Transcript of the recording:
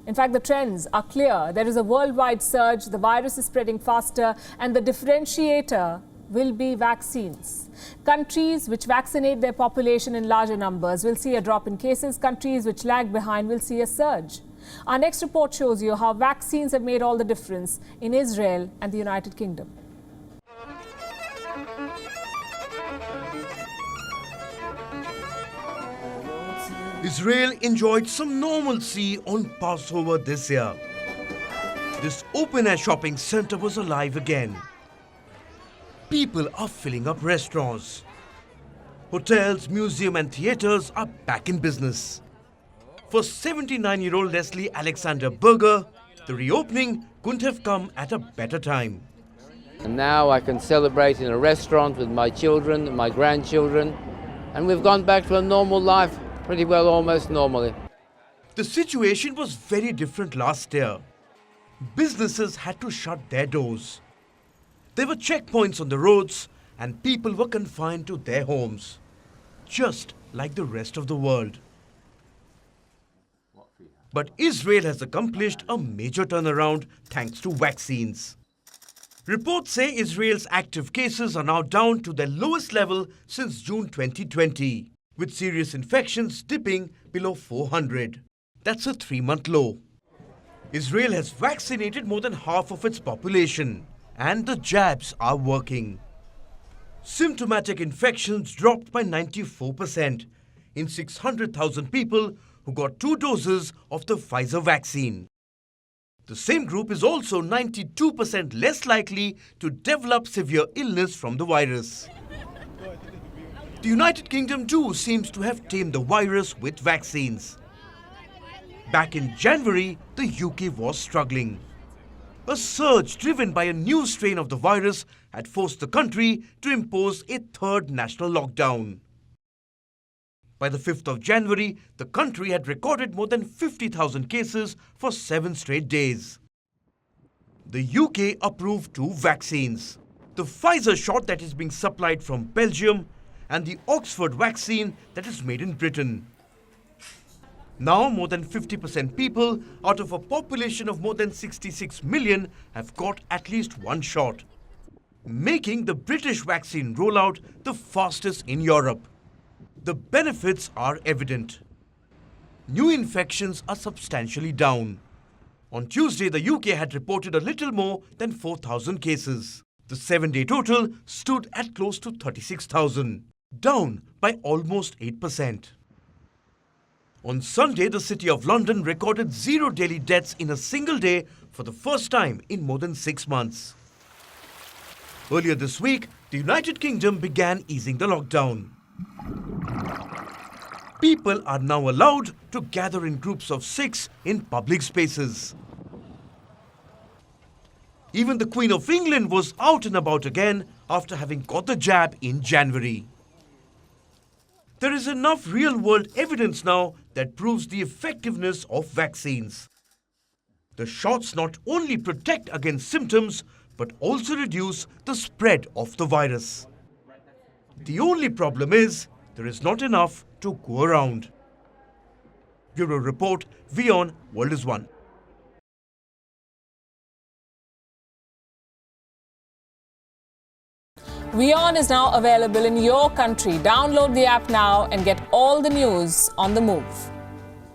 In fact, the trends are clear. There is a worldwide surge, the virus is spreading faster, and the differentiator will be vaccines. Countries which vaccinate their population in larger numbers will see a drop in cases. Countries which lag behind will see a surge. Our next report shows you how vaccines have made all the difference in Israel and the United Kingdom. Israel enjoyed some normalcy on Passover this year. This open-air shopping center was alive again. People are filling up restaurants. Hotels, museums and theatres are back in business. For 79-year-old Leslie Alexander Berger, the reopening couldn't have come at a better time. And now I can celebrate in a restaurant with my children and my grandchildren, and we've gone back to a normal life, pretty well almost normally. The situation was very different last year. Businesses had to shut their doors. There were checkpoints on the roads and people were confined to their homes, just like the rest of the world. But Israel has accomplished a major turnaround thanks to vaccines. Reports say Israel's active cases are now down to their lowest level since June 2020, with serious infections dipping below 400. That's a 3-month low. Israel has vaccinated more than half of its population, and the jabs are working. Symptomatic infections dropped by 94% in 600,000 people who got 2 doses of the Pfizer vaccine. The same group is also 92% less likely to develop severe illness from the virus. The United Kingdom too seems to have tamed the virus with vaccines. Back in January, the UK was struggling. A surge driven by a new strain of the virus had forced the country to impose a 3rd national lockdown. By the 5th of January, the country had recorded more than 50,000 cases for 7 straight days. The UK approved 2 vaccines: the Pfizer shot that is being supplied from Belgium and the Oxford vaccine that is made in Britain. Now, more than 50% people out of a population of more than 66 million have got at least 1 shot, making the British vaccine rollout the fastest in Europe. The benefits are evident. New infections are substantially down. On Tuesday, the UK had reported a little more than 4,000 cases. The 7-day total stood at close to 36,000, down by almost 8%. On Sunday, the City of London recorded 0 daily deaths in a single day for the first time in more than 6 months. Earlier this week, the United Kingdom began easing the lockdown. People are now allowed to gather in groups of 6 in public spaces. Even the Queen of England was out and about again after having got the jab in January. There is enough real-world evidence now that proves the effectiveness of vaccines. The shots not only protect against symptoms, but also reduce the spread of the virus. The only problem is there is not enough to go around. Bureau Report, WION World is One. WION is now available in your country. Download the app now and get all the news on the move.